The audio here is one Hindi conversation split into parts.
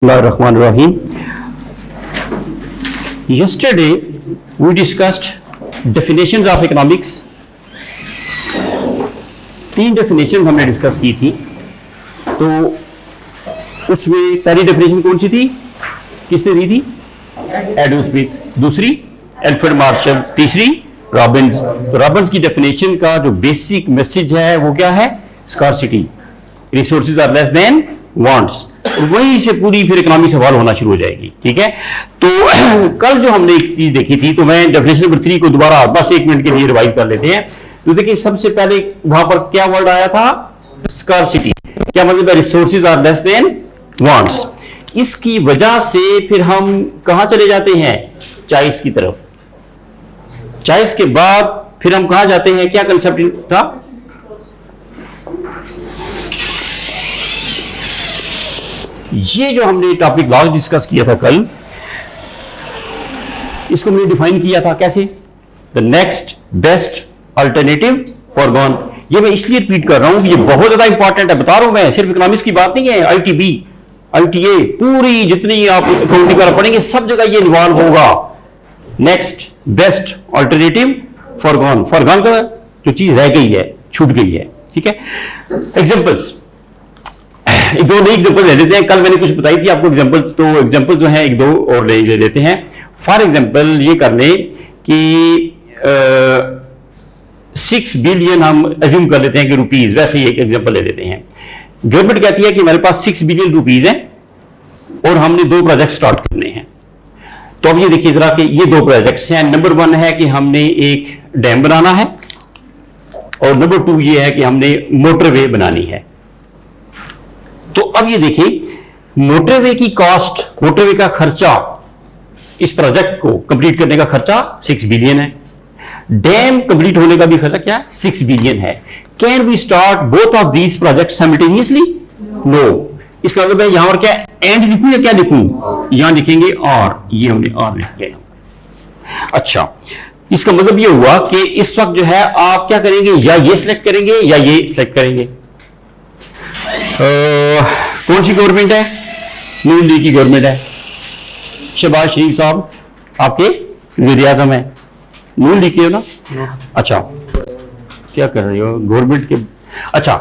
Bismillahirrahmanirrahim. Yesterday we discussed definitions of economics. 3 definitions हमने डिस्कस की थी. तो उसमें पहली डेफिनेशन कौन सी थी, किसने दी थी? Adam Smith. दूसरी एल्फ्रेड मार्शल. तीसरी रॉबिन्स. तो रॉबिन्स की डेफिनेशन का जो बेसिक मैसेज है वो क्या है? Scarcity. Resources are less than wants. वहीं से पूरी फिर इकोनॉमी सवाल होना शुरू हो जाएगी. ठीक है. तो कल जो हमने एक चीज देखी थी, तो मैं डेफिनेशन नंबर 3 को दोबारा बस 1 मिनट के लिए रिवाइज कर लेते हैं. तो देखिए सबसे पहले वहां पर क्या वर्ड आया था? स्कार्सिटी. क्या मतलब है? Resources are less than wants. इसकी वजह से फिर हम कहां चले जाते हैं? चॉइस की तरफ. चॉइस के बाद फिर हम कहां जाते हैं? क्या कंसेप्ट था? ये जो हमने टॉपिक लास्ट डिस्कस किया था कल, इसको हमने डिफाइन किया था कैसे? The next best alternative foregone. ये मैं इसलिए रिपीट कर रहा हूं कि ये बहुत ज्यादा इंपॉर्टेंट है. बता रहा हूं मैं, सिर्फ इकोनॉमिक्स की बात नहीं है. आईटीबी, आईटीए, पूरी जितनी आप अकाउंटिंग वगैरह पढ़ेंगे सब जगह ये इन्वॉल्व होगा. Next best alternative foregone. Foregone का जो चीज रह गई है, छूट गई है. ठीक है. एग्जांपल्स, एक दो नई एग्जांपल ले लेते हैं. कल मैंने कुछ बताई थी आपको एग्जांपल्स, तो एग्जांपल जो है एक दो और ले लेते हैं. फॉर एग्जांपल ये कर लें कि 6 बिलियन हम अज्यूम कर लेते हैं कि रुपीज. वैसे ही एक एग्जांपल ले लेते हैं. गवर्नमेंट कहती है कि हमारे पास 6 बिलियन रुपीज हैं और हमने 2 प्रोजेक्ट स्टार्ट करने हैं. तो अब ये देखिए जरा कि ये 2 प्रोजेक्ट्स हैं. नंबर 1 है कि हमने एक डैम बनाना है और नंबर 2 ये है कि हमने मोटरवे बनानी है. तो अब ये देखिए, मोटरवे की कॉस्ट, मोटरवे का खर्चा, इस प्रोजेक्ट को कंप्लीट करने का खर्चा 6 बिलियन है. डैम कंप्लीट होने का भी खर्चा क्या है? 6 बिलियन है. Can we start both of these project simultaneously? No. इसका मतलब है यहां पर क्या एंड लिखूं या क्या लिखूं? यहां लिखेंगे और. ये हमने और लिख दिया. अच्छा, इसका मतलब ये हुआ कि इस वक्त जो है आप क्या करेंगे? या ये सिलेक्ट करेंगे या ये सिलेक्ट करेंगे. कौन सी गवर्नमेंट है? नून लीग की गवर्नमेंट है. शहबाज शरीफ साहब आपके वज़ीर आज़म है. नून लीग के हो ना? अच्छा, क्या कर रहे हो गवर्नमेंट के? अच्छा,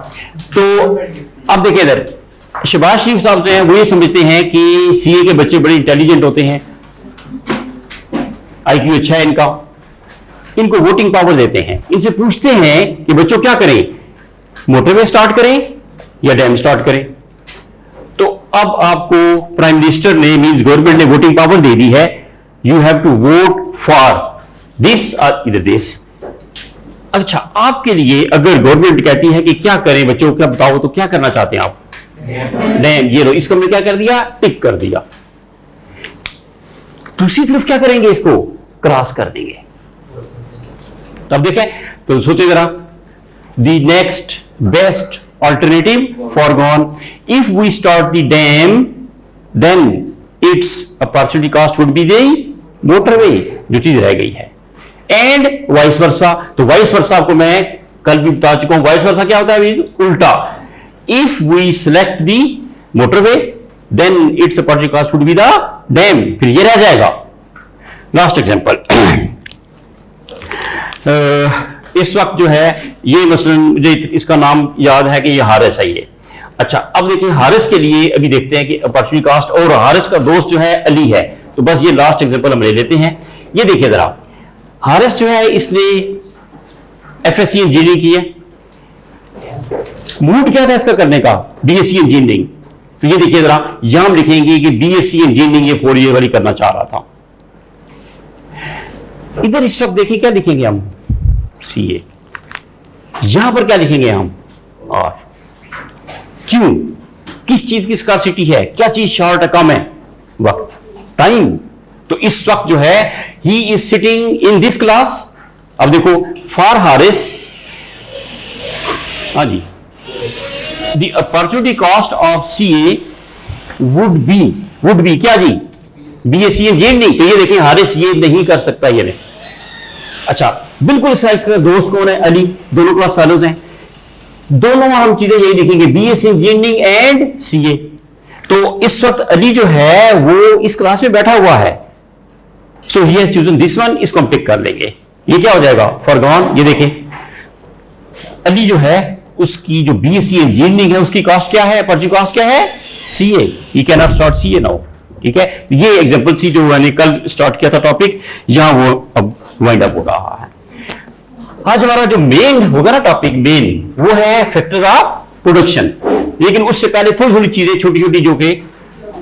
तो अब देखिए इधर शहबाज शरीफ साहब जो हैं वो ये समझते हैं कि सीए के बच्चे बड़े इंटेलिजेंट होते हैं, आईक्यू अच्छा है इनका. इनको वोटिंग पावर देते हैं. इनसे पूछते हैं कि बच्चों क्या करें, मोटरवे स्टार्ट करें या डैम स्टार्ट करें. तो अब आपको प्राइम मिनिस्टर ने, मींस गवर्नमेंट ने वोटिंग पावर दे दी है. You have to vote for this और इधर दिस. अच्छा, आपके लिए अगर गवर्नमेंट कहती है कि क्या करें बच्चों, क्या बताओ, तो क्या करना चाहते हैं आप? डैम. ये लो, इसको हमने क्या कर दिया? टिक कर दिया. दूसरी तरफ क्या करेंगे? इसको क्रॉस कर देंगे. तो अब देखें, तो सोचे जरा, the next best alternative foregone. If we start the dam, then its opportunity cost would be the motorway, जो चीज रह गई है. And vice versa. तो vice versa आपको मैं कल भी बता चुका हूं. vice versa क्या होता है? उल्टा. If we select the motorway, then its opportunity cost would be the dam. फिर ये रह जाएगा. Last example. इस वक्त जो है ये मसलन मुझे इसका नाम याद है कि ये हारिस है ये. अच्छा, अब देखिए हारिस के लिए अभी देखते हैं कि अपॉर्चुनिटी कॉस्ट, और हारिस का दोस्त जो है अली है. तो बस ये लास्ट एग्जांपल हम ले लेते हैं. ये देखिए जरा, हारिस जो है इसने एफएससी इंजीनियरिंग की है. मूड क्या था इसका करने का? BSc engineering. तो ये देखिए जरा, यहां हम लिखेंगे कि बीएससी इंजीनियरिंग ये 4 ईयर वाली करना चाह रहा था. इधर इस वक्त देखिए क्या लिखेंगे हम? सीए. यहां पर क्या लिखेंगे हम? और. क्यों? किस चीज की स्कार्सिटी है? क्या चीज शॉर्ट है, कम है? वक्त, टाइम. तो इस वक्त जो है he is sitting in this class. अब देखो, फॉर हारिस, हाँ जी, the opportunity cost of CA would be क्या जी? BSc engineering. तो ये देखिए हारिस ये नहीं कर सकता. ये नहीं. अच्छा, बिल्कुल इसका दोस्त कौन है? अली. दोनों क्लास फेलोज हैं. दोनों हम चीजें यही लिखेंगे, बीएससी इंजीनियरिंग एंड सीए. तो इस वक्त अली जो है वो इस क्लास में बैठा हुआ है, so he has chosen this one, इसको हम टिक कर लेंगे। ये क्या हो जाएगा? फॉरगॉन। ये देखें अली जो है उसकी जो बीएससी इंजीनियरिंग है उसकी कॉस्ट क्या है, पर्ची कॉस्ट क्या है? CA. He can not start CA now. ठीक है, ये एग्जांपल सी जो मैंने कल स्टार्ट किया था टॉपिक, यहां वो अब वाइंड अप हो रहा है। आज हमारा जो मेन होगा ना टॉपिक, मेन वो है फैक्टर्स ऑफ प्रोडक्शन। लेकिन उससे पहले थोड़ी थोड़ी चीजें छोटी छोटी जो कि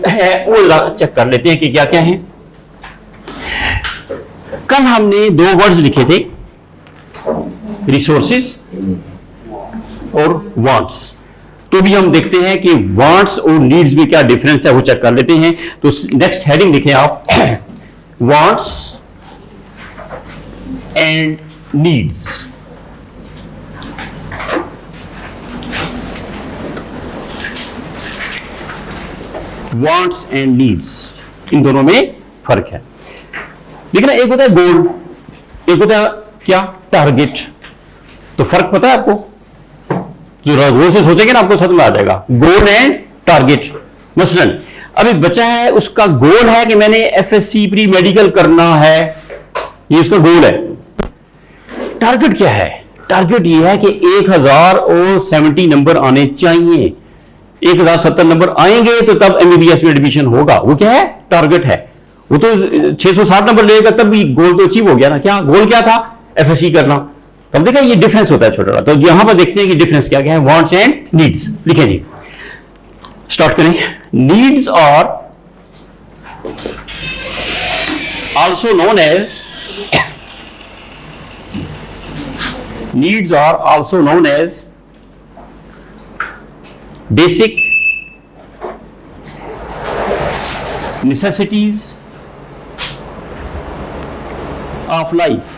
है वो चेक कर लेते हैं कि क्या क्या है। कल हमने दो वर्ड्स लिखे थे, रिसोर्सेज और वांट्स। तो भी हम देखते हैं कि वांट्स और नीड्स में क्या डिफरेंस है वो चेक कर लेते हैं। तो नेक्स्ट हेडिंग लिखें आप, wants and needs. Wants and needs, इन दोनों में फर्क है। देखना, एक होता है गोल, एक होता है क्या? टारगेट। तो फर्क पता है आपको? जो गोल से सोचेंगे ना आपको समझ में आ जाएगा, गोल एंड टारगेट। मसलन अब एक बच्चा है, उसका गोल है कि मैंने एफएससी प्री मेडिकल करना है, ये उसका गोल है। टारगेट क्या है? टारगेट ये है कि 1070 नंबर आने चाहिए। 1070 नंबर आएंगे तो तब एमबीबीएस में एडमिशन होगा। वो क्या है? टारगेट है। वो तो 660 नंबर लेगा तब भी गोल तो अचीव हो गया ना। क्या गोल क्या था? एफएससी करना। तब देखा ये डिफरेंस होता है छोटा। तो यहां पर देखते हैं कि डिफरेंस क्या क्या है, वांट्स एंड नीड्स। लिखें जी, स्टार्ट करें। Needs are also known as needs are also known as basic necessities of life।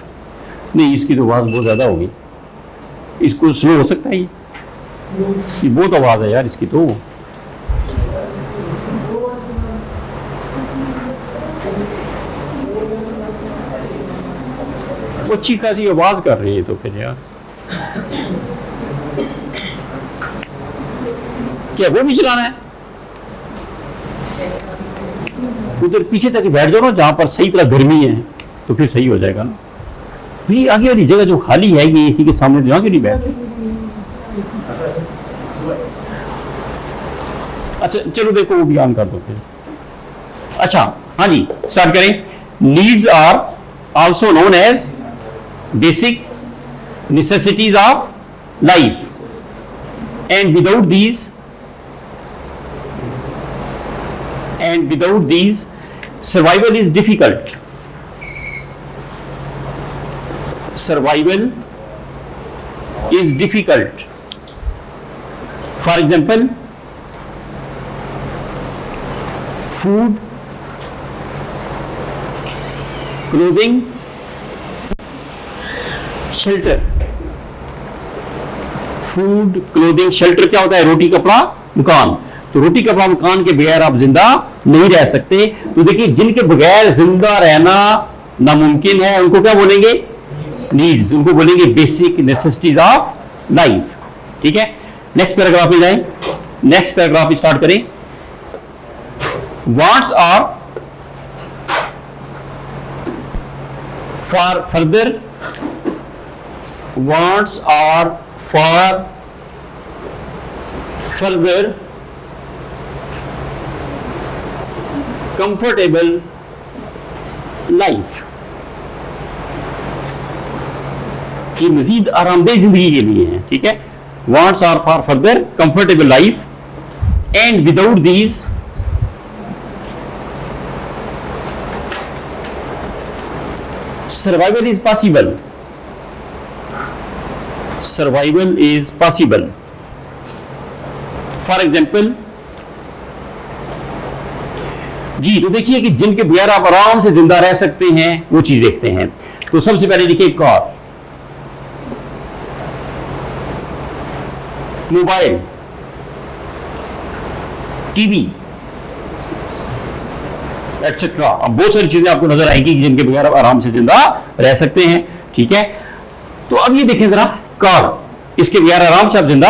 नहीं, इसकी तो आवाज बहुत ज्यादा होगी, इसको स्लो हो सकता है। ये बहुत आवाज है यार इसकी तो। वो अच्छी खासी आवाज कर रही है तो फिर यार क्या वो भी चलाना है? उधर पीछे तक बैठ जाओ ना, जहां पर सही तरह गर्मी है, तो फिर सही हो जाएगा ना। फिर आगे वाली जगह जो खाली है ये इसी के सामने, जहां क्यों नहीं बैठ? अच्छा चलो देखो, वो भी ऑन कर दो फिर। अच्छा हाँ जी, स्टार्ट करें। Needs are also known as basic necessities of life, and without these survival is difficult. Survival is difficult. For example, food, clothing, shelter. Food, clothing, shelter क्या होता है? रोटी कपड़ा मकान। तो रोटी कपड़ा मकान के बगैर आप जिंदा नहीं रह सकते। तो देखिए, जिनके बगैर जिंदा रहना नामुमकिन है उनको क्या बोलेंगे? नीड्स। उनको बोलेंगे बेसिक नेसेसिटीज ऑफ लाइफ। ठीक है, नेक्स्ट पैराग्राफ में जाएं। नेक्स्ट पैराग्राफ स्टार्ट करें। Wants are for further, wants are for further comfortable life। ये मजीद आरामदेह जिंदगी के लिए है। ठीक है, wants are for further comfortable life and without these survival is possible। Survival is possible. For example जी, तो देखिए कि जिनके बगैर आप आराम से जिंदा रह सकते हैं वो चीज देखते हैं। तो सबसे पहले देखिए कार, मोबाइल, टीवी एटसेट्रा। अब बहुत सारी चीजें आपको नजर आएंगी जिनके बगैर आप आराम से जिंदा रह सकते हैं। ठीक है, तो अब ये देखें जरा, कार, इसके बगैर आराम से आप जिंदा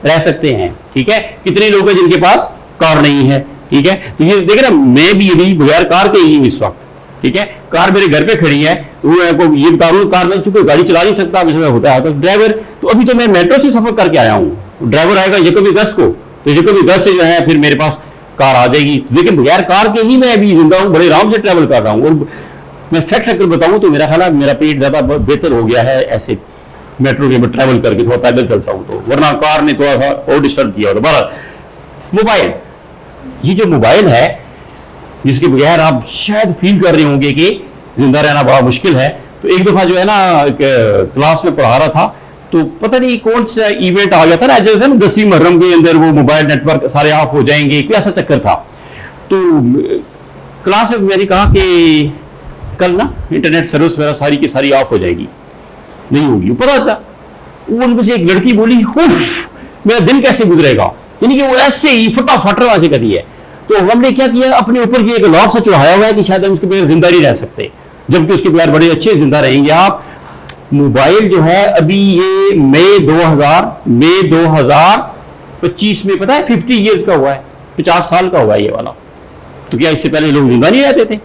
रह सकते हैं। ठीक है, कितने लोग हैं जिनके पास कार नहीं है? ठीक है, तो ये देखे ना, मैं भी अभी बगैर कार के ही हूँ इस वक्त, ठीक है, कार मेरे घर पे खड़ी है, तो मैं आपको ये बता रहा हूँ, कार में चूंकि गाड़ी चला नहीं सकता, इसमें होता है तो ड्राइवर, तो अभी तो मैं मेट्रो से सफर करके आया हूँ, ड्राइवर आएगा जैकब अगस्त को, तो जैकब अगस्त से जो है फिर मेरे पास कार आ जाएगी, लेकिन बगैर कार के ही मैं अभी जिंदा हूँ, बड़े आराम से ट्रैवल कर रहा हूँ। और मैं फैक्ट अगर बताऊँ तो मेरा ख्याल है मेरा पेट ज्यादा बेहतर हो गया है ऐसे मेट्रो के में ट्रैवल करके, थोड़ा पैदल चलता हूँ तो, वरना कार ने थोड़ा सा और डिस्टर्ब किया होता। बहरहाल मोबाइल, ये जो मोबाइल है जिसके बगैर आप शायद फील कर रहे होंगे कि जिंदा रहना बड़ा मुश्किल है। तो एक दफा जो है ना क्लास में पढ़ा रहा था, तो पता नहीं कौन सा इवेंट आ गया था ना, जैसे ना 10वीं मुहर्रम के अंदर वो मोबाइल नेटवर्क सारे ऑफ हो जाएंगे, कोई ऐसा चक्कर था। तो क्लास में मैंने कहा कि कल ना इंटरनेट सर्विस वगैरह सारी की सारी ऑफ हो जाएगी, नहीं होगी, पता था। वो उनमें से एक लड़की बोली, मेरा दिन कैसे गुजरेगा, यानी कि वो ऐसे ही फटाफट वहां से करी है। तो हमने क्या किया, अपने ऊपर ये एक लॉस चढ़ाया हुआ है कि शायद हम उसके बगैर जिंदा नहीं रह सकते, जबकि उसके बगैर बड़े अच्छे जिंदा रहेंगे आप। मोबाइल जो है अभी ये मई 2025 में पता है 50 ईयर्स का हुआ है, 50 साल का हुआ है ये वाला। तो क्या इससे पहले लोग जिंदा नहीं रहते थे?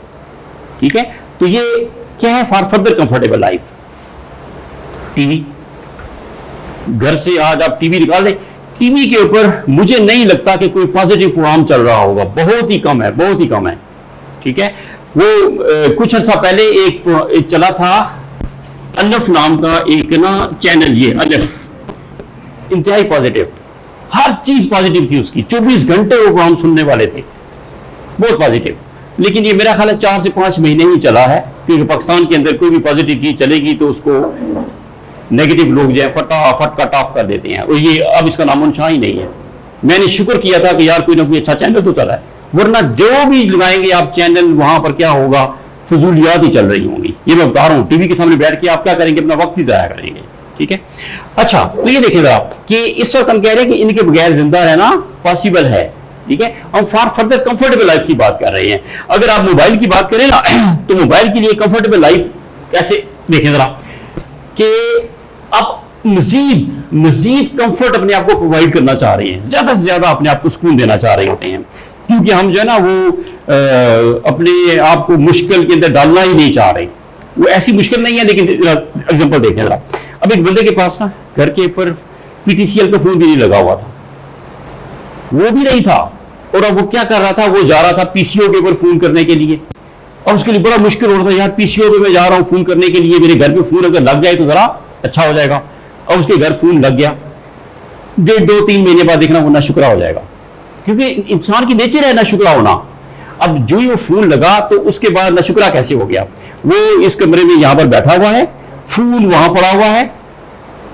ठीक है, तो ये क्या है, for further comfortable life. TV, घर से आज आप टीवी निकाल दें, टीवी के ऊपर मुझे नहीं लगता कि कोई पॉजिटिव प्रोग्राम चल रहा होगा, बहुत ही कम है, बहुत ही कम है। ठीक है, वो कुछ अर्सा पहले एक चला था अनफ नाम का एक ना चैनल, ये अनफ, इंतहाई पॉजिटिव, हर चीज पॉजिटिव थी उसकी, 24 घंटे वो प्रोग्राम सुनने वाले थे, बहुत पॉजिटिव। लेकिन ये मेरा ख्याल है 4 से 5 महीने ही चला है, क्योंकि पाकिस्तान के अंदर कोई भी पॉजिटिव चीज चलेगी तो उसको नेगेटिव लोग जो है फटाफट कट ऑफ कर देते हैं, और ये अब इसका नामो निशान ही नहीं है। मैंने शुक्र किया था कि यार कोई ना कोई अच्छा चैनल तो चला है, वरना जो भी लगाएंगे आप चैनल, वहां पर क्या होगा, फजूलियात ही चल रही होंगी। ये मैं बता रहा हूँ, टीवी के सामने बैठ के आप क्या करेंगे, अपना वक्त ही जाया करेंगे। ठीक है, अच्छा, तो ये देखिए जरा कि इस वक्त हम कह रहे हैं कि इनके बगैर जिंदा रहना पॉसिबल है। ठीक है, हम फॉर फर्दर कंफर्टेबल लाइफ की बात कर रहे हैं। अगर आप मोबाइल की बात करें ना, तो मोबाइल के लिए कंफर्टेबल लाइफ कैसे, देखें जरा कि आप मजीद कंफर्ट अपने आप को प्रोवाइड करना चाह रहे हैं, ज्यादा से ज्यादा अपने आप को सुकून देना चाह रहे होते हैं, क्योंकि हम जो है ना वो अपने आप को मुश्किल के अंदर डालना ही नहीं चाह रहे। वो ऐसी मुश्किल नहीं है, लेकिन एग्जांपल देखें जरा, अब एक बंदे के पास ना घर के ऊपर पीटीसीएल का फोन भी नहीं लगा हुआ था, वो भी नहीं था, और अब वो क्या कर रहा था, वो जा रहा था पीसीओ के ऊपर फोन करने के लिए, और उसके लिए बड़ा मुश्किल हो रहा था, यार पीसीओ पे मैं जा रहा हूं फोन करने के लिए, मेरे घर पे फोन अगर लग जाए तो जरा अच्छा हो जाएगा। अब उसके घर फोन लग गया, 2-3 महीने बाद देखना वो नाशुक्रा हो जाएगा, क्योंकि इंसान की नेचर है नाशुक्रा होना। अब जो ही वो फोन लगा तो उसके बाद नाशुक्रा कैसे हो गया, वो इस कमरे में यहां पर बैठा हुआ है, फोन वहां पड़ा हुआ है,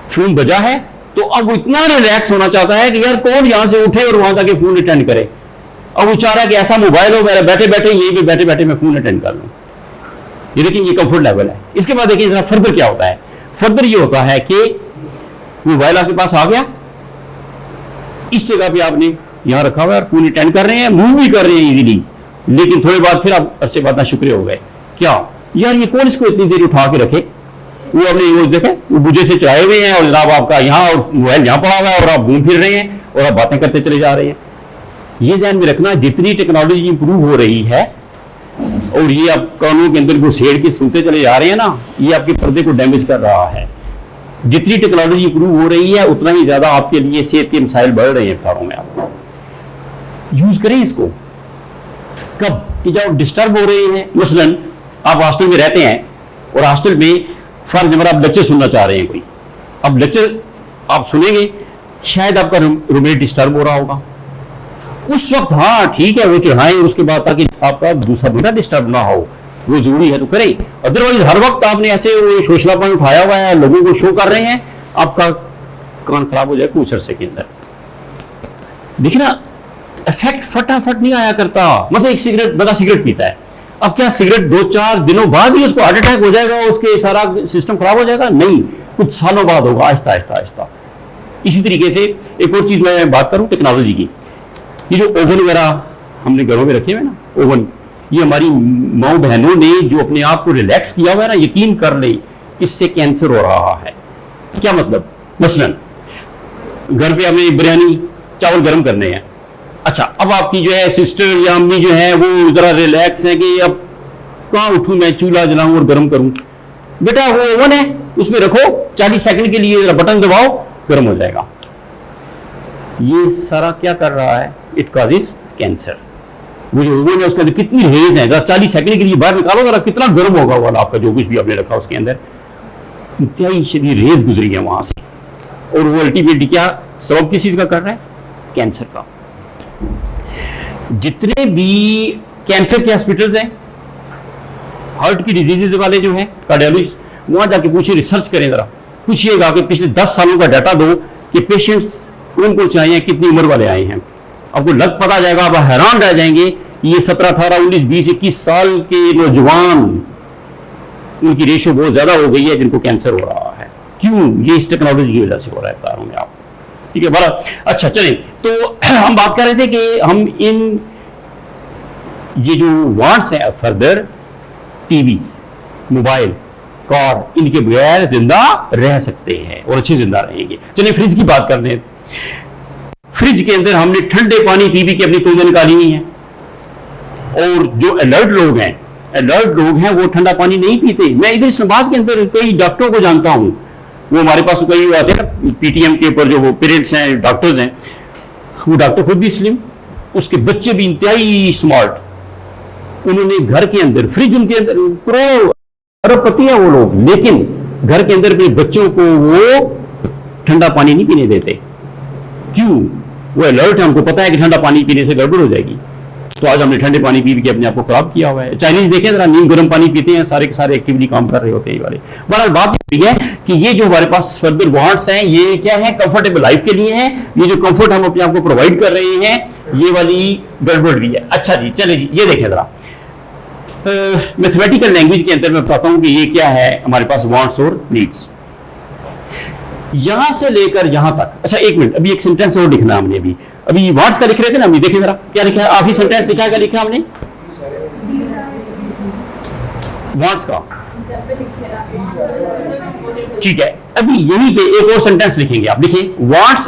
फोन बजा है, तो अब वो इतना रिलैक्स होना चाहता है कि यार कौन यहां से उठे और वहां जाके फोन अटेंड करे। अब वो चाह रहा है कि ऐसा मोबाइल हो मेरा, बैठे बैठे यहीं पे बैठे बैठे मैं फोन अटेंड कर लूं। ये देखिए, ये कंफर्ट लेवल है। इसके बाद देखिए जरा फर्दर क्या होता है, फर्दर ये होता है कि मोबाइल आपके पास आ गया, इस जगह पे आपने यहां रखा हुआ है, फोन अटेंड कर रहे हैं, मूव भी कर रहे हैं इजीली, लेकिन थोड़ी बाद फिर आप अच्छे बात ना शुक्रिय हो गए, क्या यार ये कौन इसको इतनी देर उठा के रखे, वो अपने वो देखे वो बुझे से चढ़ाए हुए हैं, और जनाब आपका यहाँ और मोबाइल यहाँ पड़ा हुआ है, और आप घूम फिर रहे हैं और आप बातें करते चले जा रहे हैं। ये ध्यान में रखना, जितनी टेक्नोलॉजी इंप्रूव हो रही है और ये आप कानों के अंदर घुसेड़ के सुनते चले जा रहे हैं ना, ये आपके पर्दे को डैमेज कर रहा है। जितनी टेक्नोलॉजी इंप्रूव हो रही है उतना ही ज्यादा आपके लिए सेहत के मसाइल बढ़ रहे हैं कारों में। आप यूज करें इसको कब, कि जब डिस्टर्ब हो रहे हैं, मसलन आप हॉस्टल में रहते हैं और हॉस्टल में फॉर एग्जाम्पल आप लेक्चर सुनना चाह रहे हैं कोई, अब लेक्चर आप सुनेंगे, शायद आपका रूममेट डिस्टर्ब हो रहा होगा, उस वक्त हाँ ठीक है वो चढ़ाएं, और उसके बाद ताकि आपका दूसरा बंदा डिस्टर्ब ना हो, वो जरूरी है तो करें। अदरवाइज हर वक्त आपने ऐसे शोशलापन उठाया हुआ है, लोगों को शो कर रहे हैं, आपका कान खराब हो जाए कुछ अरसे के अंदर। देखिए ना, इफेक्ट फटाफट नहीं आया करता। मतलब एक सिगरेट, बंदा सिगरेट पीता है, अब क्या सिगरेट 2-4 दिनों बाद ही उसको हार्ट अटैक हो जाएगा, उसके सारा सिस्टम खराब हो जाएगा? नहीं, कुछ सालों बाद होगा, आहिस्ता आहिस्ता आहिस्ता। इसी तरीके से एक और चीज मैं बात करूं टेक्नोलॉजी की, ये जो ओवन वगैरह हमने घरों में रखे हुए ना, ओवन, ये हमारी माँ बहनों ने जो अपने आप को रिलैक्स किया हुआ है ना, यकीन कर ले इससे कैंसर हो रहा है। क्या मतलब, मसलन घर पे हमें बिरयानी चावल गर्म करने हैं, अच्छा, अब आपकी जो है सिस्टर या अम्मी जो है वो जरा रिलैक्स है कि अब कहाँ उठूं मैं, चूल्हा जलाऊं और गर्म करूं। बेटा वो ओवन है, उसमें रखो, 40 सेकंड के लिए जरा बटन दबाओ, गर्म हो जाएगा। ये सारा क्या कर रहा है? It causes cancer. वो जो ओवन है उसके अंदर कितनी रेज है, जरा 40 सेकंड के लिए बाहर निकालो, जरा कितना गर्म होगा वाला आपका जो कुछ भी आपने रखा उसके अंदर, इंतहाई शदीद रेज गुजरी है वहां से, और वो अल्टीमेटली क्या सबब किस चीज का कर रहा है? कैंसर का। जितने भी कैंसर के हॉस्पिटल्स हैं, हार्ट की डिजीजेज वाले जो हैं, कार्डियोलॉजिस्ट, वहां जाके पूछिए, रिसर्च करें, जरा पूछिएगा कि पिछले 10 सालों का डाटा दो कि पेशेंट्स कौन कौन से आए हैं, कितनी उम्र वाले आए हैं। आपको लग पता जाएगा, आप हैरान रह जाएंगे कि ये 17, 18, 19, 20, 21 साल के नौजवान, उनकी रेशियो बहुत ज्यादा हो गई है जिनको कैंसर हो रहा है। क्यों? ये इस टेक्नोलॉजी की वजह से हो रहा है, बता रहा हूं मैं आपको। ठीक है, बड़ा अच्छा। चलें, तो हम बात कर रहे थे कि हम इन ये जो वांट्स हैं फर्दर, टीवी, मोबाइल, कार, इनके बगैर जिंदा रह सकते हैं और अच्छे जिंदा रहेंगे। चलिए फ्रिज की बात कर रहे हैं। फ्रिज के अंदर हमने ठंडे पानी पी के अपनी तोंदें निकाली हुई हैं, और जो अलर्ट लोग हैं वो ठंडा पानी नहीं पीते। मैं इधर इस्लामाबाद के अंदर कई डॉक्टरों को जानता हूं, वो हमारे पास कई आते हैं ना पीटीएम के ऊपर, जो वो पेरेंट्स हैं, डॉक्टर्स हैं, वो डॉक्टर खुद भी स्लिम, उसके बच्चे भी इंतहाई स्मार्ट। उन्होंने घर के अंदर फ्रिज, उनके अंदर करोड़ों अरबपति हैं वो लोग, लेकिन घर के अंदर अपने बच्चों को वो ठंडा पानी नहीं पीने देते। क्यों? वो अलर्ट है, हमको पता है कि ठंडा पानी पीने से गड़बड़ हो जाएगी। तो आज हमने ठंडे पानी पी के अपने आप को खराब किया हुआ है। चाइनीज देखें जरा, नीम गर्म पानी पीते हैं, सारे के सारे एक्टिवली काम कर रहे होते हैं ये वाले। बहरहाल बात यह है कि ये जो हमारे पास फर्दर वांट्स हैं, ये क्या है? कंफर्टेबल लाइफ के लिए है। ये जो कंफर्ट हम अपने आप को प्रोवाइड कर रहे हैं, ये वाली गड़बड़ भी है। अच्छा जी, चले जी, ये देखें जरा, मैथमेटिकल लैंग्वेज के अंदर मैं बताता हूं कि ये क्या है हमारे पास, वांट्स और नीड्स, यहां से लेकर यहां तक। अच्छा एक मिनट, अभी एक सेंटेंस और लिखना हमने, अभी वांट्स का लिख रहे थे ना, हमने देखें जरा क्या लिखा है। आखिरी सेंटेंस लिखा है, क्या लिखा हमने वांट्स का? ठीक है, अभी यहीं पे एक और सेंटेंस लिखेंगे। आप लिखिए, वांट्स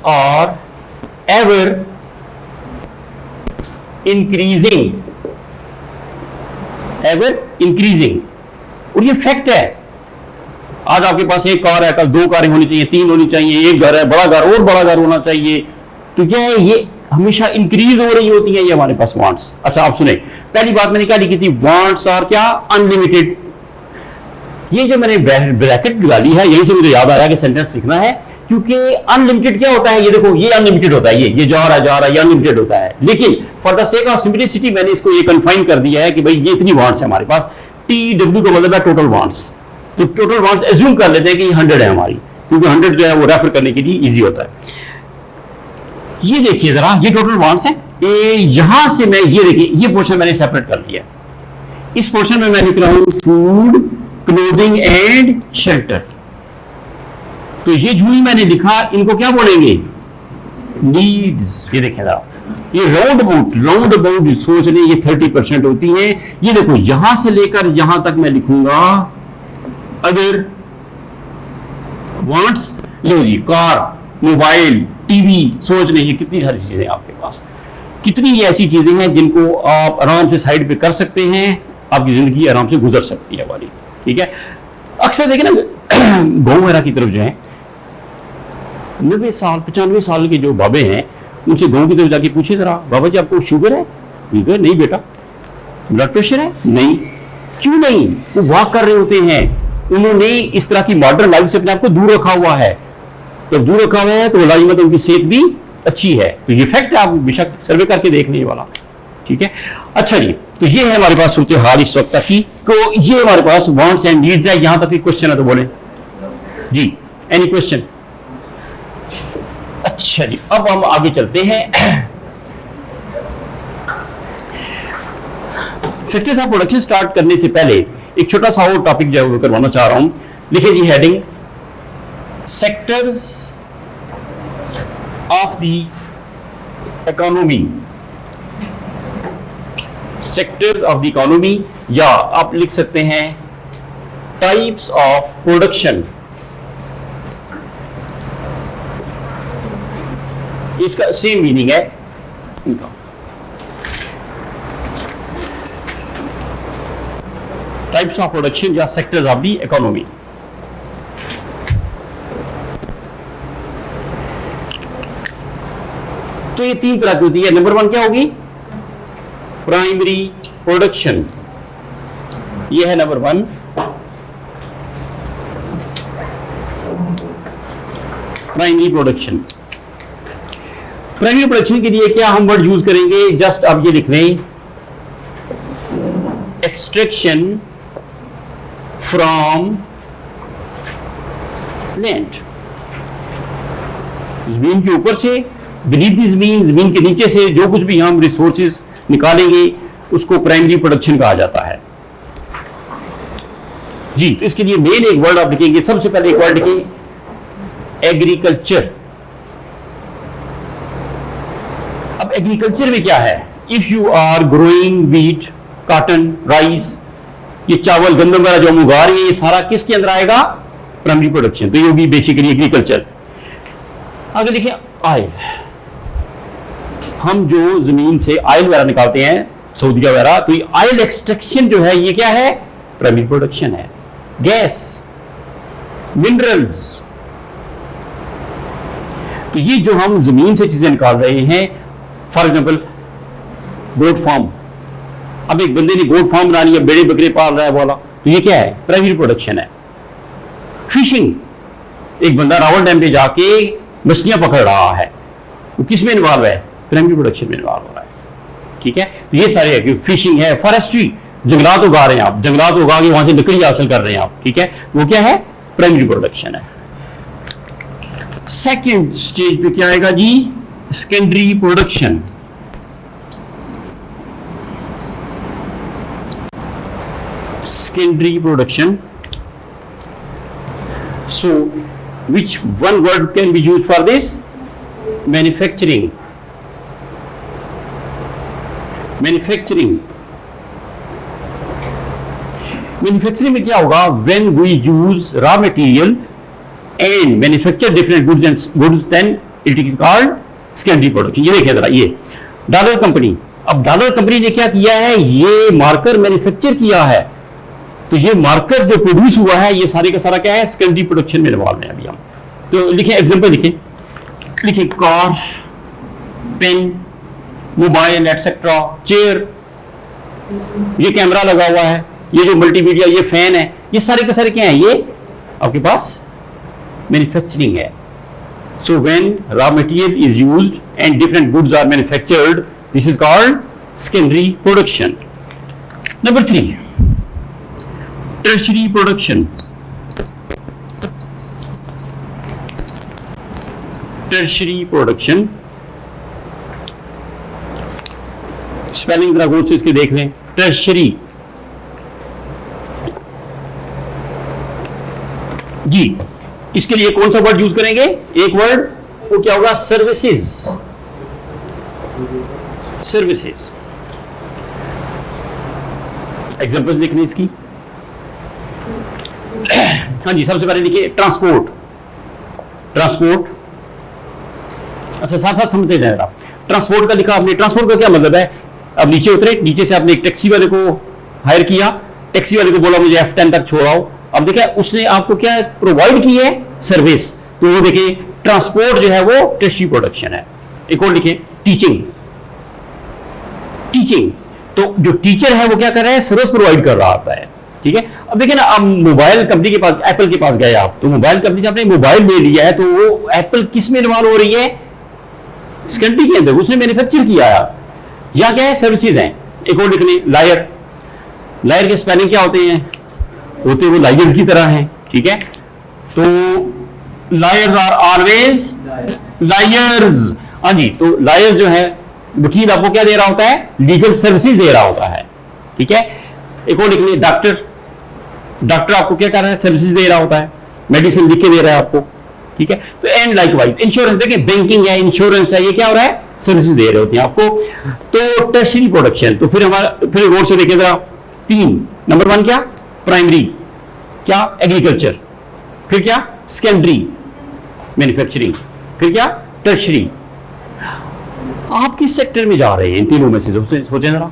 आर एवर इंक्रीजिंग, और ये फैक्ट है। आज आपके पास एक कार है, कल 2 कारें होनी चाहिए, 3 होनी चाहिए, एक घर है, बड़ा घर और बड़ा घर होना चाहिए। तो क्या है, ये हमेशा इंक्रीज हो रही होती है ये हमारे पास वांट्स। अच्छा आप सुने, पहली बात मैंने क्या लिखी थी? वांट्स आर क्या? अनलिमिटेड। ये जो मैंने ब्रैकेट डाली है, यहीं से मुझे याद आया कि सेंटेंस लिखना है, क्योंकि अनलिमिटेड क्या होता है? ये देखो, ये अनलिमिटेड होता है, ये जा रहा है, ये अनलिमिटेड होता है। लेकिन for the sake of simplicity मैंने इसको ये कन्फाइन कर दिया है कि भाई ये इतनी वांट्स है हमारे पास। TW का मतलब है टोटल वांट्स। तो टोटल वांट्स एज्यूम कर लेते हैं कि 100 है हमारी, क्योंकि 100 जो है वो रेफर करने के लिए इजी होता है। ये देखिए जरा, ये टोटल वांट्स है। यहां से मैं ये देखिए, ये पोर्शन मैंने सेपरेट कर लिया। इस पोर्शन में मैं लिख रहा हूं फूड, क्लोथिंग एंड शेल्टर। तो ये जो ही मैंने लिखा, इनको क्या बोलेंगे? नीड्स। ये देखिए जरा, ये राउंड अबाउट सोच लें, ये 30% होती है। ये देखो, यहां से लेकर यहां तक मैं लिखूंगा अदर वांट्स। लो जी, कार, मोबाइल, टीवी, सोच लें, ये कितनी सारी चीजें आपके पास, कितनी ऐसी चीजें हैं जिनको आप आराम से साइड पे कर सकते हैं, आपकी जिंदगी आराम से गुजर सकती है वाली। ठीक है, अक्सर देखें ना गाँव वगैरह की तरफ जो है 90 साल 95 साल के जो बाबे हैं, उनसे गाँव की तरफ जाके पूछे जरा, बाबा जी आपको शुगर है? नहीं बेटा। ब्लड प्रेशर है? नहीं। क्यों नहीं? वो वॉक कर रहे होते हैं, उन्होंने इस तरह की मॉडर्न लाइफ से अपने आप को दूर रखा हुआ है। तो दूर रखा हुआ है तो लाजिमत उनकी सेहत भी अच्छी है। तो ये फैक्ट है, आप बेशक सर्वे करके देख लें वाला। ठीक है, अच्छा जी, तो ये है हमारे पास सूरत हाल इस वक्त की। तो ये हमारे पास वांट्स एंड नीड्स है। यहां तक क्वेश्चन है तो बोले जी, एनी क्वेश्चन? अच्छा जी, अब हम आगे चलते हैं। फैक्टर्स ऑफ प्रोडक्शन स्टार्ट करने से पहले एक छोटा सा और टॉपिक जो करवाना चाह रहा हूं। लिखिए जी heading, sectors of the economy. Sectors of the economy, या आप लिख सकते हैं टाइप्स ऑफ प्रोडक्शन। इसका सेम मीनिंग है इनका। टाइप्स ऑफ प्रोडक्शन या सेक्टर्स ऑफ द इकोनॉमी। तो ये तीन तरह की होती है। नंबर 1 क्या होगी? प्राइमरी प्रोडक्शन, ये है number 1। Primary production. Primary production के लिए क्या हम वर्ड यूज करेंगे? जस्ट अब ये लिख रहे हैं, एक्सट्रैक्शन फ्रॉम लैंड। जमीन के ऊपर से, बीनीथ द जमीन, जमीन के नीचे से जो कुछ भी हम रिसोर्सेज निकालेंगे उसको प्राइमरी प्रोडक्शन कहा जाता है जी। तो इसके लिए मेन एक वर्ड आप लिखेंगे। सबसे पहले एक वर्ड लिखें, एग्रीकल्चर। अब एग्रीकल्चर में क्या है? If you are growing wheat, cotton, rice, ये चावल, गंदम वगैरह जो हम उगा रहे हैं, ये सारा किसके अंदर आएगा? Primary production. तो ये होगी बेसिकली एग्रीकल्चर। आगे देखिए, ऑयल। हम जो जमीन से ऑयल वगैरह निकालते हैं, सऊदी वगैरह, तो ये ऑयल एक्सट्रैक्शन जो है ये क्या है? प्राइमरी प्रोडक्शन है। गैस, मिनरल्स, तो ये जो हम जमीन से चीजें निकाल रहे हैं, फॉर एग्जाम्पल गोट फार्म। अब एक बंदे ने गोट फार्म बनानी है, बड़े बकरे पाल रहा है बोला, तो ये क्या है? प्राइमरी प्रोडक्शन है। फिशिंग, एक बंदा रावल डैम पे जाके मछलियां पकड़ रहा है, वो किस में इन्वॉल्व है? प्राइमरी प्रोडक्शन में इन्वॉल्व हो रहा है। ठीक है, तो ये सारे है। फिशिंग है, फॉरेस्ट्री, जंगलात उगा रहे हैं आप, जंगलात उगा के वहां से लकड़ी हासिल कर रहे हैं आप। ठीक है, वो क्या है? प्राइमरी प्रोडक्शन है। सेकेंड स्टेज पे क्या आएगा जी? Secondary production. Secondary production. So which one word can be used for this? Manufacturing. Manufacturing. Manufacturing में क्या होगा? When we use raw material and manufacture different goods, then it is called secondary production. ये देखिए जरा, ये डॉलर कंपनी। अब डॉलर कंपनी ने क्या किया है? ये मार्कर मैन्युफैक्चर किया है, तो ये मार्कर जो प्रोड्यूस हुआ है, ये सारे का सारा क्या है? सेकेंडरी प्रोडक्शन में इन्वॉल्व है। अभी हम तो लिखें, एग्जांपल लिखें car, pen, mobile etcetera, chair, ये कैमरा लगा हुआ है, ये जो मल्टीमीडिया, ये फैन है, ये सारे के सारे क्या है? ये आपके पास मैन्युफैक्चरिंग है। So when raw material is used and different goods are manufactured, this is called secondary production. Number 3, tertiary production. Tertiary production, spelling जरा गौर से इसके देख लें। टर्शरी जी, इसके लिए कौन सा वर्ड यूज करेंगे? एक वर्ड, वो क्या होगा? सर्विसेज। सर्विसेज। एग्जांपल्स देख लें इसकी। हाँ जी, सबसे पहले लिखिए ट्रांसपोर्ट। ट्रांसपोर्ट, अच्छा साथ साथ समझते जाए आप। ट्रांसपोर्ट का लिखा आपने, ट्रांसपोर्ट का क्या मतलब है? अब नीचे उतरे, नीचे से आपने एक टैक्सी वाले को हायर किया, टैक्सी वाले को बोला मुझे F10 तक छोड़ाओ। अब देखिए उसने आपको क्या प्रोवाइड की है? सर्विस। तो वो देखिए ट्रांसपोर्ट जो है वो टर्शरी प्रोडक्शन है। एक और लिखिए टीचिंग। टीचिंग, तो जो टीचर है वो क्या कर रहा है? सर्विस प्रोवाइड कर रहा होता है। ठीक है, अब देखिए ना, अब मोबाइल कंपनी के पास, एप्पल के पास गए आप, तो मोबाइल कंपनी से आपने मोबाइल ले लिया है, तो वो एप्पल किस में इन्वॉल्व हो रही है? इस कंट्री के अंदर उसने मैन्युफैक्चर किया है, या क्या है? सर्विसेज हैं। एक और लिख लें, लायर। लायर के स्पेलिंग क्या होते हैं? होते वो लायर्स की तरह हैं। ठीक है, तो लायर्स आर ऑलवेज लायर्स। हाँ जी, तो लायर जो है, वकील आपको क्या दे रहा होता है? लीगल सर्विसेज दे रहा होता है। ठीक है, एक और लिख लें, डॉक्टर। डॉक्टर आपको क्या कर रहा है? सर्विसेज दे रहा होता है, मेडिसिन लिख के दे रहा है आपको। ठीक है, तो एंड लाइकवाइज इंश्योरेंस, देखिए बैंकिंग है, इंश्योरेंस है, ये क्या हो रहा है? सर्विसेज दे रहे होते हैं आपको। तो टर्शरी प्रोडक्शन, तो फिर हमारा, फिर गौर से देखिए जरा, 3। नंबर 1 क्या? प्राइमरी, क्या? एग्रीकल्चर। फिर क्या? Secondary, manufacturing. फिर क्या? टर्शरी। आप किस सेक्टर में जा रहे हैं इन तीनों में से? सोचें जरा।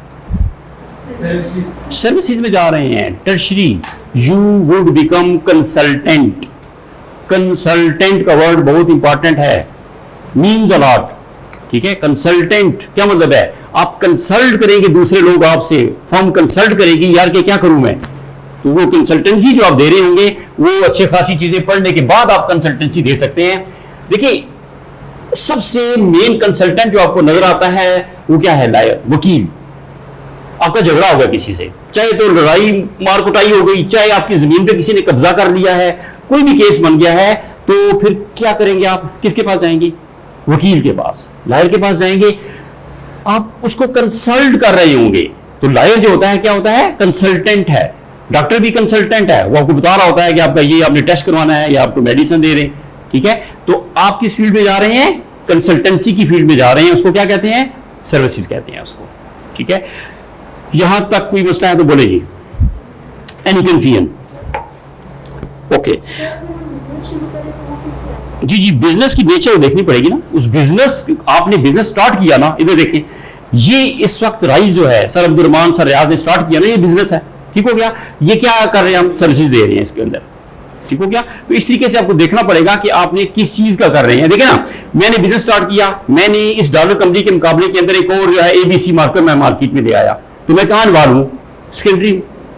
सर्विसेज में जा रहे हैं, tertiary. You would become consultant. Consultant का वर्ड बहुत इंपॉर्टेंट है, मीन्स अ लॉट। ठीक है, कंसल्टेंट क्या मतलब है? आप कंसल्ट करेंगे दूसरे लोग आपसे, फर्म कंसल्ट करेगी यार कि क्या करूं मैं, तो वो कंसल्टेंसी जो आप दे रहे होंगे वो अच्छे खासी चीजें पढ़ने के बाद आप कंसल्टेंसी दे सकते हैं। देखिए, सबसे मेन कंसल्टेंट जो आपको नजर आता है वो क्या है? लायर, वकील। आपका झगड़ा होगा किसी से, चाहे तो लड़ाई मार कुटाई हो गई, चाहे आपकी जमीन पे किसी ने कब्जा कर लिया है, कोई भी केस बन गया है, तो फिर क्या करेंगे आप? किसके पास जाएंगे? वकील के पास, लायर के पास जाएंगे। आप उसको कंसल्ट कर रहे होंगे, तो लायर जो होता है क्या होता है? कंसल्टेंट है। डॉक्टर भी कंसल्टेंट है, वो आपको बता रहा होता है कि आपका ये आपने टेस्ट करवाना है या आपको मेडिसिन दे रहे हैं। ठीक है, तो आप किस फील्ड में जा रहे हैं? कंसल्टेंसी की फील्ड में जा रहे हैं। उसको क्या कहते हैं? सर्विसेज कहते हैं उसको। ठीक है, यहां तक कोई मसला है तो बोले जी। Any confusion? ओके जी जी, बिजनेस की नेचर देखनी पड़ेगी ना। उस बिजनेस, आपने बिजनेस स्टार्ट किया ना, इधर देखें, ये इस वक्त राइज जो है, सर अब्दुर्रहमान सर रियाज ने स्टार्ट किया ना, ये बिजनेस है। ठीक हो गया? ये क्या कर रहे हैं? हम सर्विसेज दे रहे हैं इसके अंदर। ठीक हो गया? तो इस तरीके से आपको देखना पड़ेगा कि आपने किस चीज का कर रहे हैं। देखिए ना, मैंने बिजनेस स्टार्ट किया, मैंने इस डॉलर कंपनी के मुकाबले के अंदर एक और जो है एबीसी मार्कर मैं मार्केट में ले आया, तो मैं कहां इन्वॉल्व हूं? सेकेंडरी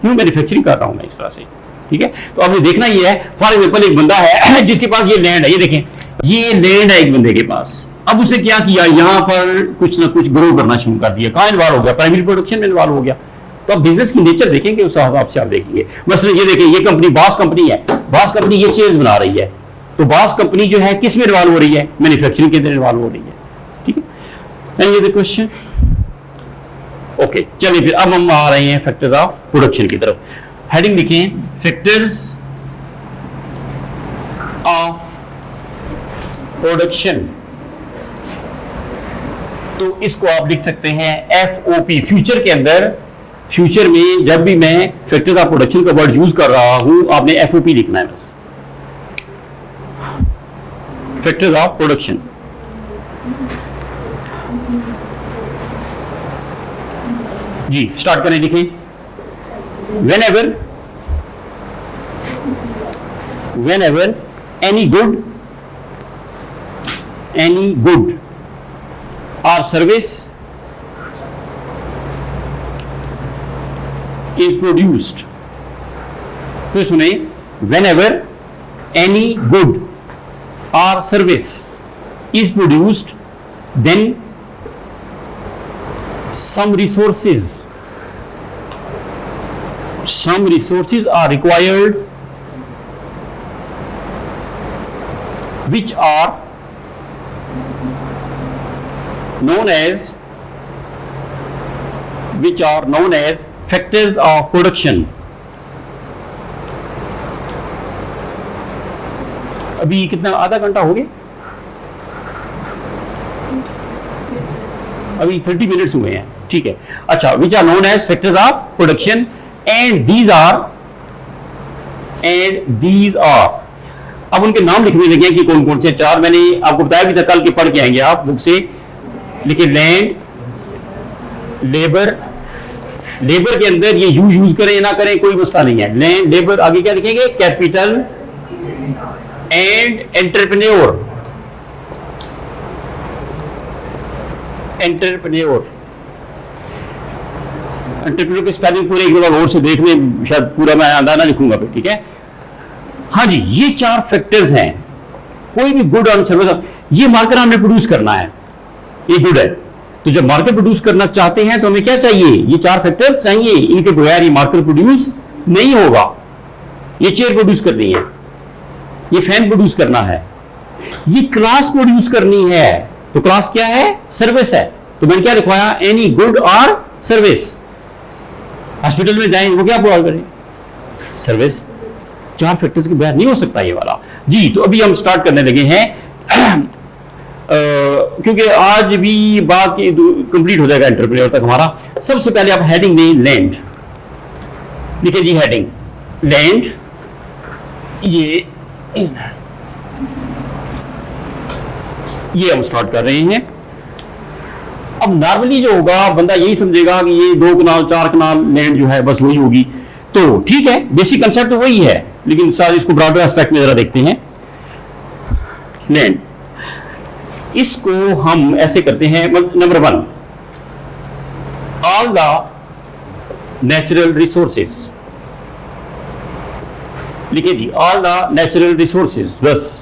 न्यू मैन्युफैक्चरिंग कर रहा हूं मैं इस तरह से। ठीक है, तो आपने देखना ये है, फॉर एग्जाम्पल एक बंदा है जिसके पास ये लैंड है, ये देखें, ये लैंड है एक बंदे के पास। अब उसने क्या किया? यहां पर कुछ ना कुछ ग्रो करना शुरू कर दिया। कहां इन्वॉल्व हो गया? प्राइमरी प्रोडक्शन में इन्वॉल्व हो गया। तो आप बिजनेस की नेचर देखेंगे, उस हिसाब से आप देखेंगे। मसलन ये देखें, ये कंपनी बॉस कंपनी है, बॉस कंपनी ये चेयर्स बना रही है, तो बॉस कंपनी जो है किस में इन्वॉल्व हो रही है? मैन्युफैक्चरिंग के अंदर इन्वॉल्व हो रही है। ठीक है, एनी अदर क्वेश्चन? ओके, चलिए फिर अब हम आ रहे हैं फैक्टर्स ऑफ प्रोडक्शन की तरफ। हेडिंग लिखें, फैक्टर्स ऑफ प्रोडक्शन। तो इसको आप लिख सकते हैं FOP। फ्यूचर के अंदर, फ्यूचर में जब भी मैं फैक्टर्स ऑफ प्रोडक्शन का वर्ड यूज कर रहा हूं, आपने FOP लिखना है बस, फैक्टर्स ऑफ प्रोडक्शन। जी स्टार्ट करें, लिखें, whenever any good or service is produced। फिर सुने, whenever any good or service is produced, then some resources are required which are known as factors of production। अभी कितना, आधा घंटा हो गया? अभी 30 मिनट्स हुए हैं। ठीक है, अच्छा, which are known as factors of production and these are अब उनके नाम लिखने लगे हैं कि कौन कौन से चार। मैंने आपको बताया भी था, कल के पढ़ के आएंगे आप बुक से। लिखिए, लैंड, लेबर। लेबर के अंदर ये यूज करें ना करें कोई मसला नहीं है। लैंड, लेबर, आगे क्या लिखेंगे? Capital and entrepreneur. एंटरप्रेन्योर के स्पेलिंग पूरे एक बार और से देख लें, शायद पूरा मैं आंदा लिखूंगा फिर। ठीक है, हाँ जी, ये चार फैक्टर्स हैं। कोई भी गुड और सर्विस, ये मार्केट हमने प्रोड्यूस करना है, ये गुड है। तो जब मार्केट प्रोड्यूस करना चाहते हैं तो हमें क्या चाहिए? ये चार फैक्टर्स चाहिए। इनके बगैर ये मार्केट प्रोड्यूस नहीं होगा। ये चेयर प्रोड्यूस करनी है, ये फैन प्रोड्यूस करना है, ये क्लास प्रोड्यूस करनी है। तो क्लास क्या है? सर्विस है। तो मैंने क्या लिखवाया? एनी गुड और सर्विस। हॉस्पिटल में जाएं, वो क्या प्रोवाइड करें? सर्विस। चार फैक्टर्स के बगैर नहीं हो सकता ये वाला। जी, तो अभी हम स्टार्ट करने लगे हैं क्योंकि आज भी बात कंप्लीट हो जाएगा एंटरप्रेन्योर तक हमारा। सबसे पहले आप हेडिंग दें, लैंड। लिखिए जी, हेडिंग लैंड। ये हम स्टार्ट कर रहे हैं। अब नॉर्मली जो होगा बंदा यही समझेगा कि ये 2 कनाल 4 कनाल लैंड जो है बस वही होगी, तो ठीक है, बेसिक कंसेप्ट तो वही है, लेकिन सर इसको ब्रॉडर एस्पेक्ट में जरा देखते हैं। लैंड, इसको हम ऐसे करते हैं, number 1, all the natural resources, लिखिए जी, ऑल द नेचुरल रिसोर्सेज, बस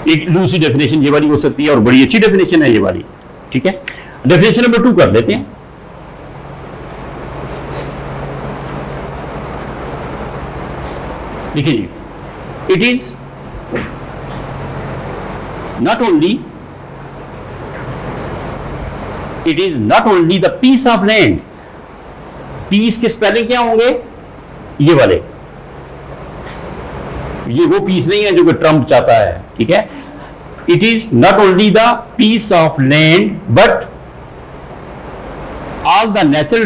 एक लूसी डेफिनेशन ये वाली हो सकती है और बड़ी अच्छी डेफिनेशन है ये वाली, ठीक है। डेफिनेशन नंबर 2 कर लेते हैं। लिखिए जी, it is not only the piece of land, piece के स्पेलिंग क्या होंगे, ये वाले, ये वो पीस नहीं है जो कि ट्रम्प चाहता है, ठीक है। It is not only the piece of land but all the natural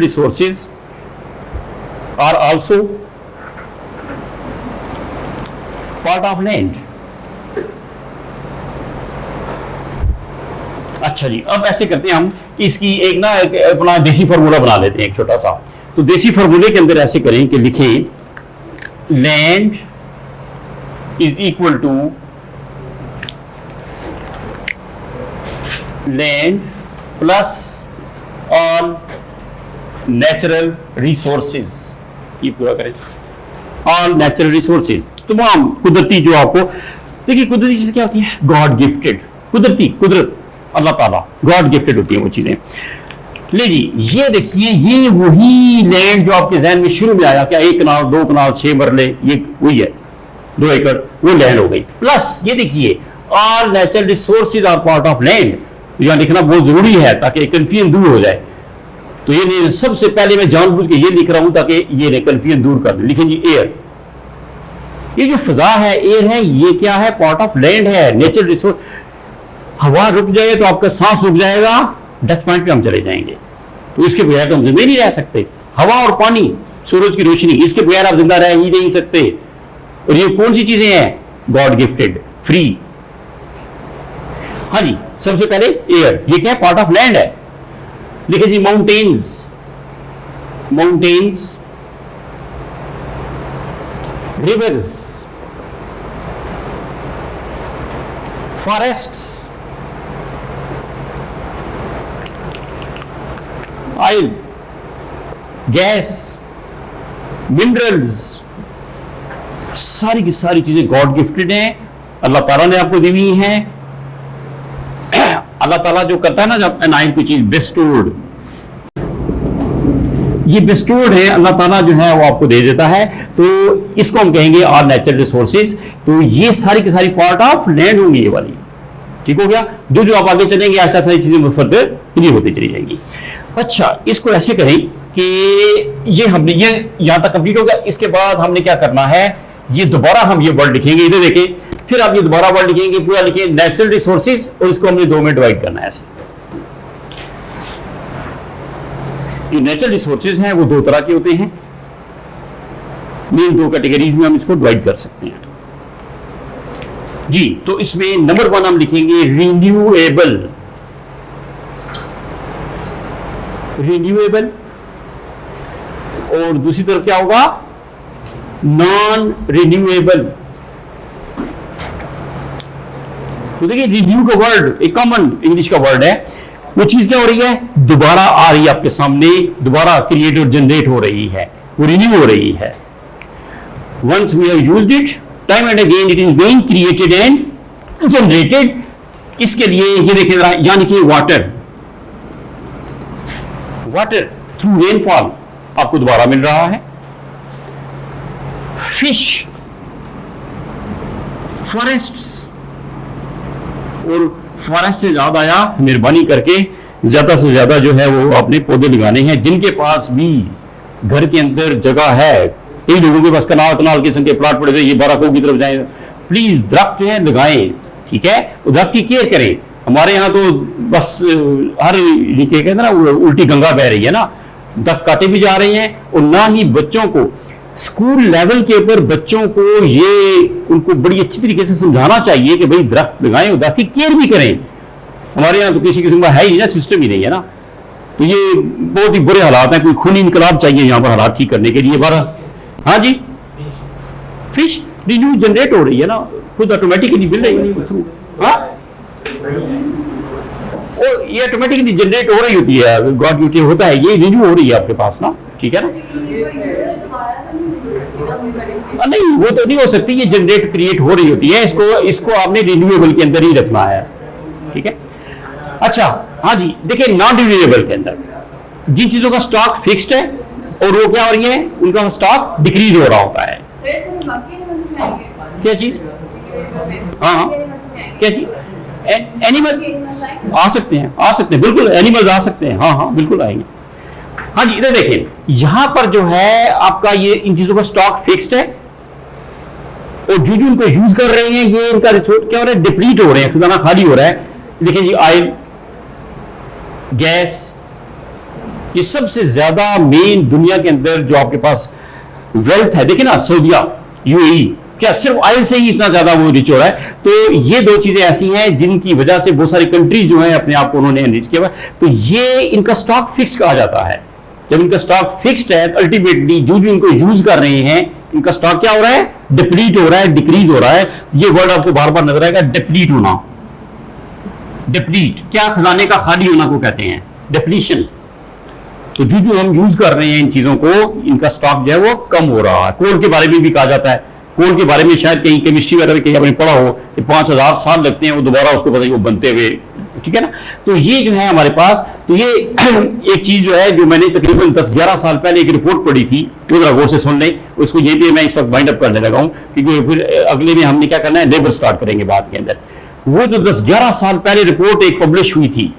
resources are also part of land. अच्छा जी, अब ऐसे करते हैं हम कि इसकी एक ना एक अपना देसी फार्मूला बना लेते हैं एक छोटा सा। तो देसी फार्मूले के अंदर ऐसे करें कि लिखें land is equal to land plus all natural resources, ये पूरा करें, ऑल नेचुरल रिसोर्सेज, तमाम कुदरती जो आपको, देखिए कुदरती चीज क्या होती है, गॉड गिफ्टेड, कुदरती, कुदरत अल्लाह ताला गॉड गिफ्टेड होती है वो चीजें। ले जी, ये देखिए, ये वही लैंड जो आपके जहन में शुरू में आया, क्या 1 कनाल 2 कनाल 6 मरले, ये वही है 2 एकड़, वो लैंड हो गई। प्लस ये देखिए all natural resources are part of land, यहां लिखना बहुत जरूरी है ताकि कंफ्यूजन दूर हो जाए। तो ये सबसे पहले मैं जानबूझ के ये लिख रहा हूं ताकि ये कंफ्यूजन दूर कर दूं। लिखें जी एयर, ये जो फिजा है, एयर है, ये क्या है, पार्ट ऑफ लैंड है, नेचुरल रिसोर्स। हवा रुक जाए तो आपका सांस रुक जाएगा, डेथ पॉइंट पे हम चले जाएंगे, तो इसके बगैर तो हम जिंदा नहीं रह सकते। हवा और पानी, सूरज की रोशनी, इसके बगैर आप जिंदा रह ही नहीं सकते। और ये कौन सी चीजें हैं, गॉड गिफ्टेड, फ्री। हाँ जी, सबसे पहले एयर, ये क्या है, पार्ट ऑफ लैंड है। लिखे जी mountains, mountains, rivers, forests, oil, gas, minerals, सारी की सारी चीजें गॉड गिफ्टेड हैं, अल्लाह ताला ने आपको दी हुई हैं। अल्लाह ताला जो करता है ना, जब अनायत कोई चीज बेस्टोर्ड, ये बेस्टोर्ड है, अल्लाह ताला जो है वो आपको दे देता है, तो इसको हम कहेंगे ऑल नेचुरल रिसोर्सेज। तो ये सारी की सारी पार्ट ऑफ लैंड होंगी ये वाली, ठीक हो गया। जो जो आप आगे चलेंगे ऐसा सारी चीजें फर्दर क्लियर होती चली जाएंगी। अच्छा, इसको ऐसे करें कि ये हमने ये यहां तक कंप्लीट हो गया। इसके बाद हमने क्या करना है, ये दोबारा हम ये वर्ड लिखेंगे, इधर देखें, फिर आप ये दोबारा वर्ड लिखेंगे, पूरा लिखें नेचुरल रिसोर्सेज, और इसको हमने 2 में डिवाइड करना है। ऐसे जो नेचुरल रिसोर्सेज हैं वो 2 तरह के होते हैं, मेन 2 कैटेगरीज में हम इसको डिवाइड कर सकते हैं जी। तो इसमें नंबर 1 हम लिखेंगे रिन्यूएबल, रिन्यूएबल, और दूसरी तरफ क्या होगा, नॉन रिन्यूएबल। तो देखिए रिन्यू का वर्ड एक कॉमन इंग्लिश का वर्ड है, वो चीज क्या हो रही है, दोबारा आ रही है आपके सामने, दोबारा क्रिएट और जनरेट हो रही है, वो रिन्यू हो रही है। Once we have used it time and again, it is being created and generated. इसके लिए ये देखें जरा, यानी कि वाटर, वाटर थ्रू रेनफॉल आपको दोबारा मिल रहा है। फिश, फॉरेस्ट्स, और फॉरेस्ट से याद आया, मेहरबानी करके ज्यादा से ज्यादा जो है वो अपने पौधे लगाने हैं। जिनके पास भी घर के अंदर जगह है, कई लोगों के पास कनाल कनाल किस्म के प्लाट पड़े हुए, ये बाराकों की तरफ जाएं, प्लीज दरख्त जो है लगाएं, ठीक है, दरख्त की केयर करें। हमारे यहाँ तो बस हर कहते हैं ना, उल्टी गंगा बह रही है ना, दरख्त काटे भी जा रहे हैं, और ना ही बच्चों को स्कूल लेवल के ऊपर बच्चों को ये उनको बड़ी अच्छी तरीके से समझाना चाहिए कि भाई दरख्त लगाएं और दरख्त की केयर भी करें। हमारे यहाँ तो किसी किस्म का है ही ना, सिस्टम ही नहीं है ना, तो ये बहुत ही बुरे हालात हैं। कोई खूनी इनकलाब चाहिए यहाँ पर हालात ठीक करने के लिए। हाँ जी, फिश रिन्यू जनरेट हो रही है ना, खुद ऑटोमेटिकली मिल रही है। हाँ, और ये ऑटोमेटिकली जनरेट हो रही होती है, गॉड ड्यूटी होता है, ये रिन्यू हो रही है आपके पास ना, ठीक है ना। नहीं, वो तो नहीं हो सकती, ये जनरेट क्रिएट हो रही होती है, इसको आपने रिन्यूएबल के अंदर ही रखना है, ठीक है। अच्छा, हाँ जी, देखिए नॉन रिन्यूएबल के अंदर जिन चीजों का स्टॉक फिक्स्ड है और वो क्या हो रही है, उनका स्टॉक डिक्रीज हो रहा होता है। क्या चीज? हाँ, क्या चीज? एनिमल आ सकते हैं, बिल्कुल एनिमल आ सकते हैं, हाँ बिल्कुल आएंगे। हाँ जी, इधर देखें, यहां पर जो है आपका ये इन चीजों का स्टॉक फिक्स्ड है और जो इनको यूज कर रहे हैं, ये इनका रिसोर्स क्या हो रहा है, डिप्लीट हो रहे हैं, खजाना खाली हो रहा है। देखिए जी, ऑयल, गैस, ये सबसे ज्यादा मेन दुनिया के अंदर जो आपके पास वेल्थ है, देखिए ना, सऊदीया, यूएई, क्या सिर्फ ऑयल से ही इतना ज्यादा वो रिच हो रहा है। तो ये दो चीजें ऐसी हैं जिनकी वजह से बहुत सारी कंट्रीज जो है अपने आप को उन्होंने एनरिच किया हुआ है। तो ये इनका स्टॉक फिक्स कहा जाता है। जब इनका स्टॉक फिक्स्ड है, अल्टीमेटली जो इनको यूज कर रहे हैं, इनका स्टॉक क्या हो रहा है, डिप्लीट हो रहा है, डिक्रीज हो रहा है। ये वर्ड आपको बार बार नजर आएगा, डिप्लीट होना। डिप्लीट क्या, खजाने का खाली होना को कहते हैं, डिप्लीशन। तो जो हम यूज कर रहे हैं इन चीजों को, इनका स्टॉक जो है वो कम हो रहा है। कोल के बारे में भी कहा जाता है, कोल के बारे में शायद कहीं केमिस्ट्री वगैरह में कहीं आपने पढ़ा हो कि 5000 साल लगते हैं वो दोबारा उसको पता वो बनते हुए, ठीक है ना। तो ये जो है हमारे पास, तो ये एक चीज जो है जो मैंने तकरीबन 10-11 साल पहले एक रिपोर्ट पढ़ी थी, वो जरा गौर से सुन लें, उसको यहीं पे मैं इस वक्त बाइंड अप करने लगा हूं, क्योंकि फिर अगले में हमने क्या करना है, लेबर स्टार्ट करेंगे बात के अंदर। वो जो 10-11 साल पहले रिपोर्ट एक पब्लिश हुई थी,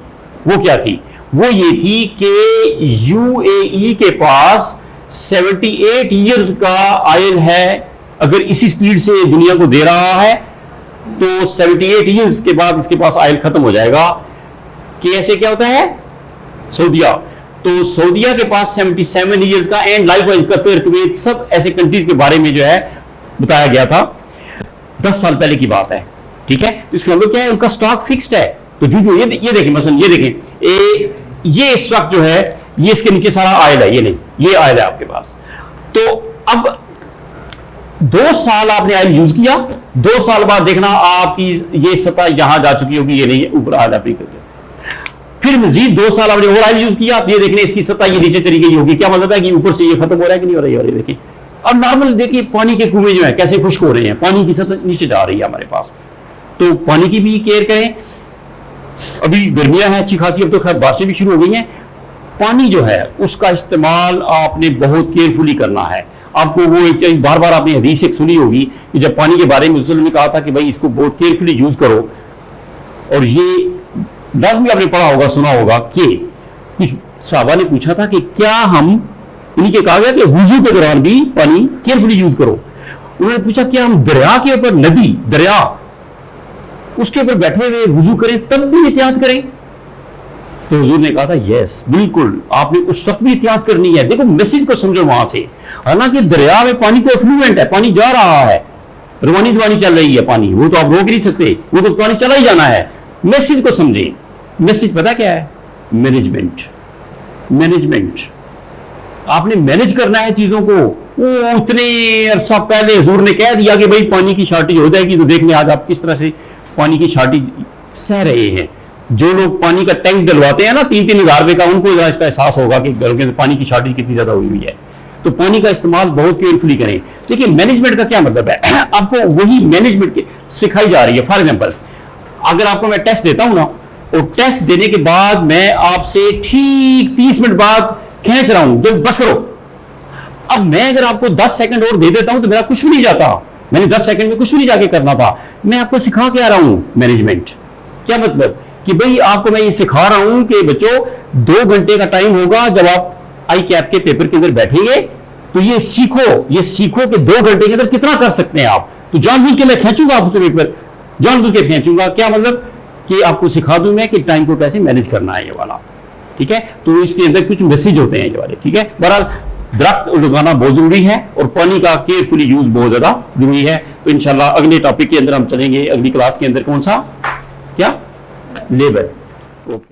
वो क्या थी, वो ये थी कि यूएई के पास 78 ईयर्स का ऑयल है। अगर इसी स्पीड से दुनिया को दे रहा है तो 78 ईयर्स के बाद इसके पास ऑयल खत्म हो जाएगा। कि ऐसे क्या होता है, सऊदीया, तो सऊदीया के पास 77 ईयर्स का, एंड लाइकवाइज कतर, कुवैत, सब ऐसे कंट्रीज के बारे में जो है बताया गया था, 10 साल पहले की बात है, ठीक है। तो इसका मतलब क्या है, उनका स्टॉक फिक्स्ड है। तो जो ये देखें, मसलन ये देखें, ये इस वक्त जो है, ये इसके नीचे सारा ऑयल है, ये नहीं, ये ऑयल है आपके पास। तो अब 2 साल आपने ऑयल यूज किया, 2 साल बाद देखना आपकी ये सतह यहां जा चुकी होगी, ये नहीं है, ऊपर ऑयल आपने कर। फिर मजीद 2 साल आपने और ऑयल यूज किया, आप ये देखने इसकी सतह ये नीचे चली गई होगी। क्या मतलब है कि ऊपर से ये खत्म हो रहा है कि नहीं हो रहा है, ये देखिए। अब नॉर्मल देखिए, पानी के कुएं जो है कैसे खुश्क हो रहे हैं, पानी की सतह नीचे जा रही है हमारे पास। तो पानी की भी केयर करें। अभी गर्मियां हैं अच्छी खासी, अब तो खैर बारिशें भी शुरू हो गई हैं। पानी जो है उसका इस्तेमाल आपने बहुत केयरफुली करना है। आपको वो एक चीज बार बार आपने हदीस एक सुनी होगी कि जब पानी के बारे में रसूल ने कहा था कि भाई इसको बहुत केयरफुली यूज करो। और ये लाजमी आपने पढ़ा होगा, सुना होगा कि कुछ सहाबा ने पूछा था कि क्या हम, उन्हीं के कहा गया कि वुजू के दौरान भी पानी केयरफुली यूज करो। उन्होंने पूछा क्या हम दरिया के ऊपर, नदी दरिया उसके ऊपर बैठे हुए वुजू करें तब भी एहतियात करें? तो हुजूर ने कहा था यस, बिल्कुल आपने उस वक्त भी एहतियात करनी है। देखो मैसेज को समझो वहां से। हालांकि दरिया में पानी तो एफ्लुएंट है, पानी जा रहा है, रवानी दवानी चल रही है पानी, वो तो आप रोक नहीं सकते, वो तो पानी चला ही जाना है। मैसेज को समझे। मैसेज पता क्या है? मैनेजमेंट। मैनेजमेंट आपने मैनेज करना है चीजों को। वो उतने अरसा पहले हुजूर ने कह दिया कि भाई पानी की शॉर्टेज हो जाएगी, तो देखने आज आप किस तरह से पानी की शॉर्टेज सह रहे हैं। जो लोग पानी का टैंक डलवाते हैं ना 3-3 हज़ार रुपए का, उनको इसका एहसास होगा कि घरों के पानी की शॉर्टेज कितनी ज्यादा हुई हुई है। तो पानी का इस्तेमाल बहुत केयरफुली करें। देखिए मैनेजमेंट का क्या मतलब है, आपको वही मैनेजमेंट सिखाई जा रही है। फॉर एग्जाम्पल, अगर आपको मैं टेस्ट देता हूं ना, और टेस्ट देने के बाद मैं आपसे ठीक 30 मिनट बाद खींच रहा हूं, जब बस करो। अब मैं अगर आपको 10 सेकंड और दे देता हूं तो मेरा कुछ भी नहीं जाता, मैंने 10 सेकंड में कुछ भी नहीं जाके करना था। मैं आपको सिखा के आ रहा हूं मैनेजमेंट। क्या मतलब कि भाई आपको मैं ये सिखा रहा हूं कि बच्चों 2 घंटे का टाइम होगा जब आप आई कैप के पेपर के अंदर बैठेंगे, तो ये सीखो कि 2 घंटे के अंदर कितना कर सकते हैं आप। तो जानबूझ के मैं खींचूंगा आपसे पेपर, जानबूझ के खींचूंगा। क्या मतलब कि आपको सिखा दूं मैं कि टाइम को कैसे मैनेज करना है, ये वाला, ठीक है। तो इसके अंदर कुछ मैसेज होते हैं ये वाले, ठीक है। बहरहाल दरख्त लगाना बहुत जरूरी है और पानी का केयरफुली यूज बहुत ज्यादा जरूरी है। तो इंशाल्लाह अगले टॉपिक के अंदर हम चलेंगे, अगली क्लास के अंदर कौन सा, क्या, लेबर। ओके।